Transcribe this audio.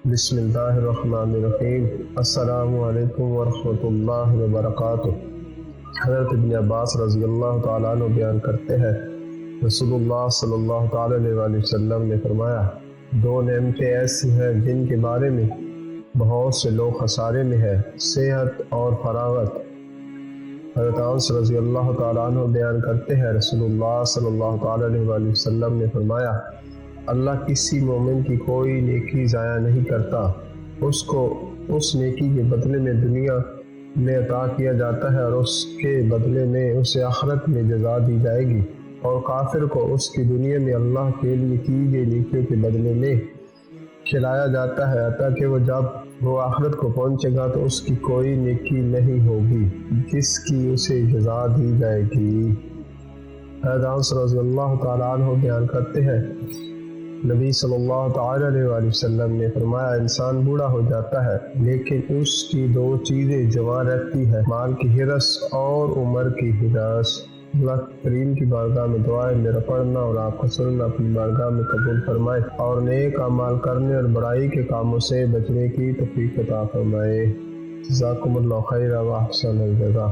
بسم اللہ الرحمن الرحیم۔ السلام علیکم ورحمۃ اللہ وبرکاتہ۔ حضرت ابن عباس رضی اللہ تعالیٰ عنہ بیان کرتے ہیں، رسول اللہ صلی اللہ تعالیٰ علیہ وآلہ وسلم نے فرمایا، دو نعمتیں ایسی ہیں جن کے بارے میں بہت سے لوگ خسارے میں ہیں، صحت اور فراغت۔ حضرت انس رضی اللہ تعالیٰ عنہ بیان کرتے ہیں، رسول اللہ صلی اللہ تعالیٰ علیہ وآلہ وسلم نے فرمایا، اللہ کسی مومن کی کوئی نیکی ضائع نہیں کرتا، اس کو اس نیکی کے بدلے میں دنیا میں عطا کیا جاتا ہے اور اس کے بدلے میں اسے آخرت میں جزا دی جائے گی، اور کافر کو اس کی دنیا میں اللہ کے لیے کی گئی نیکیوں کے بدلے میں کھلایا جاتا ہے، حتیٰ کہ جب وہ آخرت کو پہنچے گا تو اس کی کوئی نیکی نہیں ہوگی جس کی اسے جزا دی جائے گی۔ حضرت انس رضی اللہ تعالیٰ عنہ بیان کرتے ہیں، نبی صلی اللہ تعالیٰ علیہ وآلہ وسلم نے فرمایا، انسان بوڑھا ہو جاتا ہے لیکن اس کی دو چیزیں جوان رہتی ہے، مال کی حرص اور عمر کی حرص۔ اللہ کریم کی بارگاہ میں دعائیں میرا پڑھنا اور آپ کا سننا اپنی بارگاہ میں قبول فرمائے، اور نیک اعمال کرنے اور برائی کے کاموں سے بچنے کی توفیق عطا فرمائے۔ جزاکم اللہ خیرا و احسن الجزا۔